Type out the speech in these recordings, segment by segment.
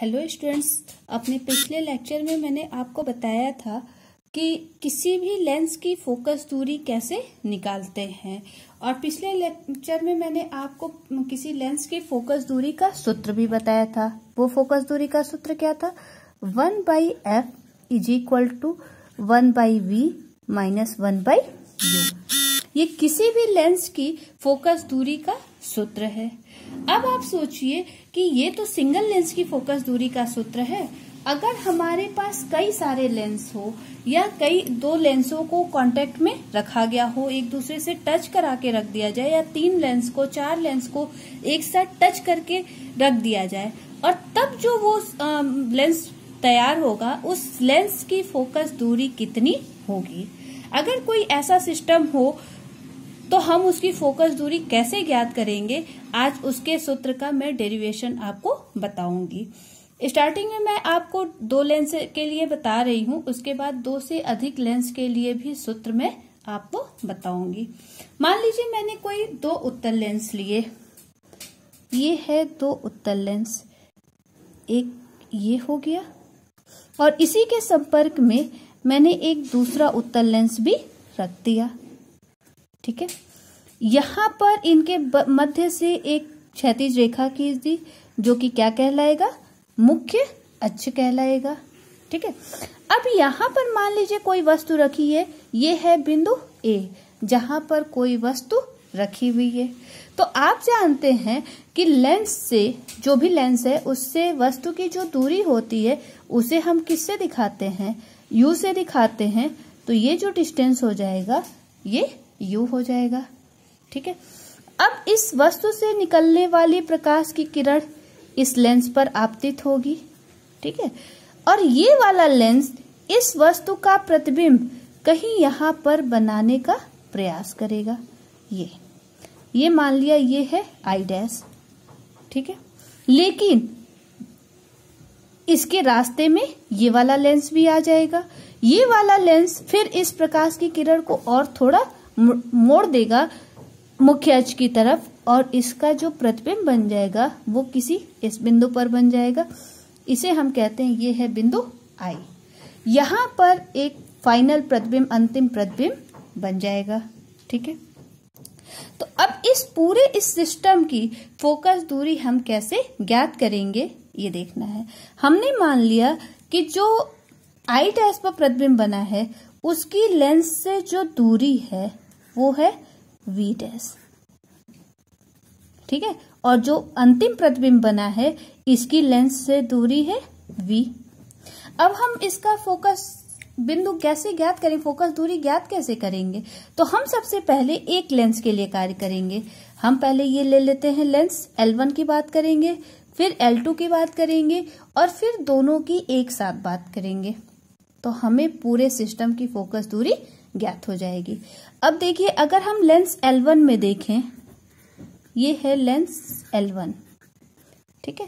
Hello students, अपने पिछले lecture में मैंने आपको बताया था कि किसी भी लेंस की फोकस दूरी कैसे निकालते हैं। और पिछले लेक्चर में मैंने आपको किसी लेंस की फोकस दूरी का सूत्र भी बताया था। वो फोकस दूरी का सूत्र क्या था? 1/f is equal to 1/v minus 1/u। ये किसी भी लेंस की फोकस दूरी का सूत्र है। अब आप सोचिए कि ये तो सिंगल लेंस की फोकस दूरी का सूत्र है। अगर हमारे पास कई सारे लेंस हो या कई दो लेंसों को कांटेक्ट में रखा गया हो, एक दूसरे से टच करा के रख दिया जाए, या 3 लेंस को 4 लेंस को एक साथ टच करके रख दिया जाए, और तब जो वो लेंस तैयार होगा उस लेंस की फोकस दूरी कितनी होगी। अगर कोई ऐसा सिस्टम हो तो हम उसकी फोकस दूरी कैसे ज्ञात करेंगे, आज उसके सूत्र का मैं डेरिवेशन आपको बताऊंगी। स्टार्टिंग में मैं आपको 2 लेंस के लिए बता रही हूँ, उसके बाद 2 से अधिक लेंस के लिए भी सूत्र मैं आपको बताऊंगी। मान लीजिए मैंने कोई 2 उत्तल लेंस लिए। ये है 2 उत्तल लेंस, एक ये हो गया और इसी के संपर्क में मैंने एक दूसरा उत्तल लेंस भी रख दिया। ठीक है, यहाँ पर इनके मध्य से एक क्षैतिज रेखा खींच दी, जो कि क्या कहलाएगा? मुख्य अक्ष कहलाएगा। ठीक है, अब यहाँ पर मान लीजिए कोई वस्तु रखी है। ये है बिंदु A, जहां पर कोई वस्तु रखी हुई है। तो आप जानते हैं कि लेंस से, जो भी लेंस है उससे वस्तु की जो दूरी होती है उसे हम किससे दिखाते हैं? U से दिखाते हैं। तो ये जो डिस्टेंस हो जाएगा ये U हो जाएगा। ठीक है, अब इस वस्तु से निकलने वाली प्रकाश की किरण इस लेंस पर आपतित होगी। ठीक है, और ये वाला लेंस इस वस्तु का प्रतिबिंब कहीं यहाँ पर बनाने का प्रयास करेगा। ये मान लिया ये है I'। ठीक है, लेकिन इसके रास्ते में ये वाला लेंस भी आ जाएगा। ये वाला लेंस फिर इस प्रकाश की किरण को और थोड़ा मोड़ देगा मुख्य अक्ष की तरफ, और इसका जो प्रतिबिंब बन जाएगा वो किसी इस बिंदु पर बन जाएगा। इसे हम कहते हैं ये है बिंदु I। यहाँ पर एक फाइनल प्रतिबिंब, अंतिम प्रतिबिंब बन जाएगा। ठीक है, तो अब इस सिस्टम की फोकस दूरी हम कैसे ज्ञात करेंगे ये देखना है। हमने मान लिया कि जो I' पर प्रतिबिंब बना है उसकी लेंस से जो दूरी है वो है V'। ठीक है, और जो अंतिम प्रतिबिंब बना है इसकी लेंस से दूरी है V। अब हम इसका फोकस बिंदु कैसे ज्ञात करें, फोकस दूरी ज्ञात कैसे करेंगे? तो हम सबसे पहले एक लेंस के लिए कार्य करेंगे। हम पहले ये ले लेते हैं लेंस L1 की बात करेंगे, फिर L2 की बात करेंगे, और फिर दोनों की एक साथ बात करेंगे। तो हमें पूरे सिस्टम की फोकस दूरी ज्ञात हो जाएगी। अब देखिए, अगर हम लेंस L1 में देखें, ये है लेंस L1। ठीक है,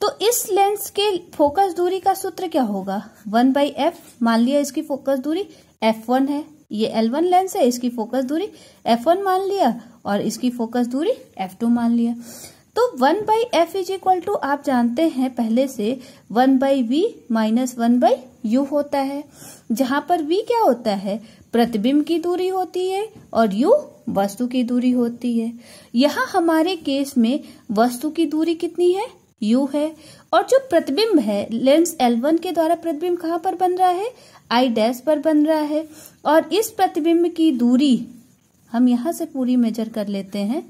तो इस लेंस के फोकस दूरी का सूत्र क्या होगा? 1/f। मान लिया इसकी फोकस दूरी f1 है। ये L1 लेंस है, इसकी फोकस दूरी f1 मान लिया और इसकी फोकस दूरी f2 मान लिया। तो 1/f इज इक्वल टू, आप जानते हैं पहले से, 1/v माइनस 1/u होता है, जहां पर v क्या होता है? प्रतिबिंब की दूरी होती है और u वस्तु की दूरी होती है। यहाँ हमारे केस में वस्तु की दूरी कितनी है? u है, और जो प्रतिबिंब है लेंस L1 के द्वारा प्रतिबिंब कहाँ पर बन रहा है? I' पर बन रहा है, और इस प्रतिबिंब की दूरी हम यहाँ से पूरी मेजर कर लेते हैं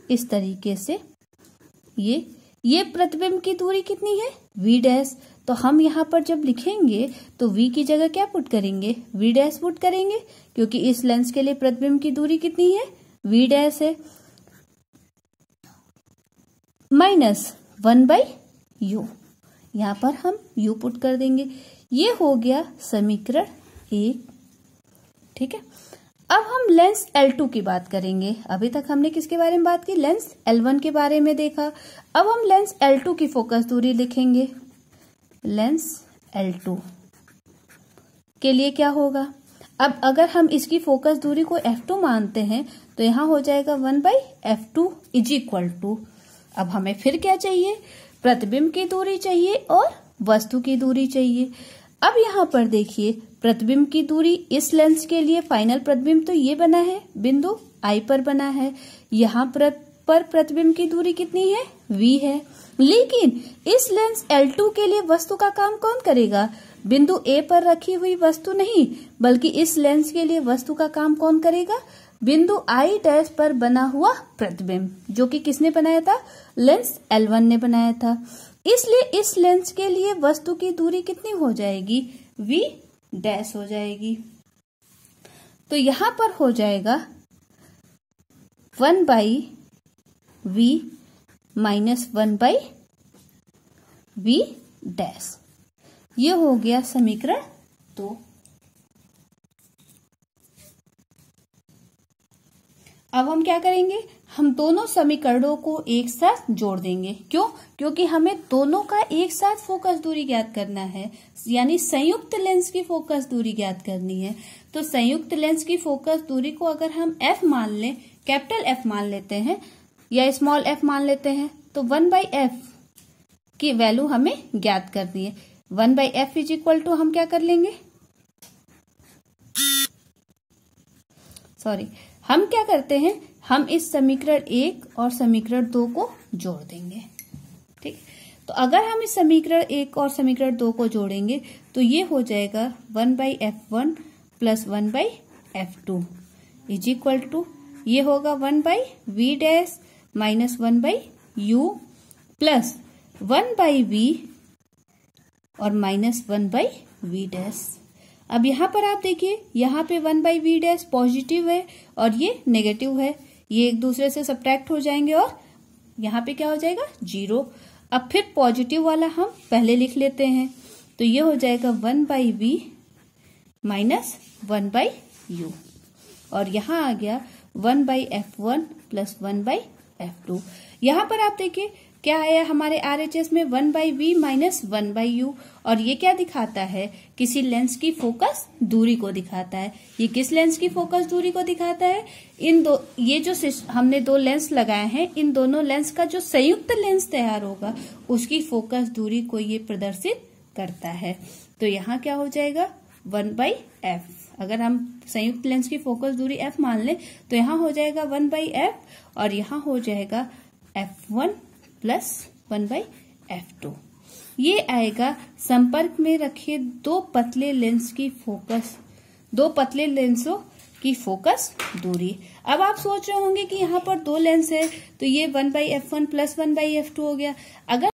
इस तरीके से। ये प्रतिबिंब की दूरी कितनी है? V'। तो हम यहाँ पर जब लिखेंगे तो V की जगह क्या पुट करेंगे? V' पुट करेंगे, क्योंकि इस लेंस के लिए प्रतिबिंब की दूरी कितनी है? V' है, माइनस 1/u। यहाँ पर हम u पुट कर देंगे। ये हो गया समीकरण 1। ठीक है, अब हम लेंस L2 की बात करेंगे। अभी तक हमने किसके बारे में बात की? लेंस L1 के बारे में देखा। अब हम लेंस L2 की फोकस दूरी लिखेंगे। लेंस L2 के लिए क्या होगा? अब अगर हम इसकी फोकस दूरी को f2 मानते हैं तो यहाँ हो जाएगा 1/f2 इज इक्वल टू, अब हमें फिर क्या चाहिए? प्रतिबिंब की दूरी चाहिए और वस्तु की दूरी चाहिए। अब यहाँ पर देखिए प्रतिबिंब की दूरी इस लेंस के लिए फाइनल प्रतिबिंब तो ये बना है, बिंदु I पर बना है। यहाँ पर प्रतिबिंब की दूरी कितनी है, V है। लेकिन इस लेंस L2 के लिए वस्तु का काम कौन करेगा, बिंदु A पर रखी हुई वस्तु नहीं, बल्कि इस लेंस के लिए वस्तु का काम कौन करेगा, बिंदु I' पर बना हुआ प्रतिबिंब, जो कि किसने बनाया था, लेंस L1 ने बनाया था। इसलिए इस लेंस के लिए वस्तु की दूरी कितनी हो जाएगी, V' हो जाएगी। तो यहां पर हो जाएगा 1/V माइनस 1/V'। ये हो गया समीकरण 2। अब हम क्या करेंगे, हम दोनों समीकरणों को एक साथ जोड़ देंगे। क्यों, क्योंकि हमें दोनों का एक साथ फोकस दूरी ज्ञात करना है, यानी संयुक्त लेंस की फोकस दूरी ज्ञात करनी है। तो संयुक्त लेंस की फोकस दूरी को अगर हम f मान लें, कैपिटल F मान लेते हैं या स्मॉल f मान लेते हैं, तो 1/f की वैल्यू हमें ज्ञात करनी है। 1/f इज इक्वल टू हम क्या कर लेंगे, हम क्या करते हैं, हम इस समीकरण 1 और समीकरण 2 को जोड़ देंगे। ठीक, तो अगर हम इस समीकरण 1 और समीकरण 2 को जोड़ेंगे तो ये हो जाएगा 1/f1 plus 1/f2 is equal to, ये होगा 1/v' minus 1/u plus 1/v और माइनस 1/v'। अब यहाँ पर आप देखिए, यहाँ पे 1/v' पॉजिटिव है और ये नेगेटिव है, ये एक दूसरे से सब्ट्रैक्ट हो जाएंगे और यहाँ पे क्या हो जाएगा, 0। अब फिर पॉजिटिव वाला हम पहले लिख लेते हैं, तो ये हो जाएगा 1/v माइनस 1/u और यहाँ आ गया 1/f1 प्लस 1/f2। यहाँ पर आप देखिए क्या आया हमारे RHS में 1/v माइनस 1/u, और ये क्या दिखाता है, किसी लेंस की फोकस दूरी को दिखाता है। ये किस लेंस की फोकस दूरी को दिखाता है, इन दो, ये जो हमने दो लेंस लगाए हैं, इन दोनों लेंस का जो संयुक्त लेंस तैयार होगा उसकी फोकस दूरी को ये प्रदर्शित करता है। तो यहाँ क्या हो जाएगा 1/f, अगर हम संयुक्त लेंस की फोकस दूरी f मान लें तो यहाँ हो जाएगा 1/f और यहाँ हो जाएगा f1 प्लस 1/f2। ये आएगा संपर्क में रखे दो पतले लेंसों की फोकस दूरी। अब आप सोच रहे होंगे कि यहाँ पर दो लेंस है तो ये 1/f1 प्लस 1/f2 हो गया। अगर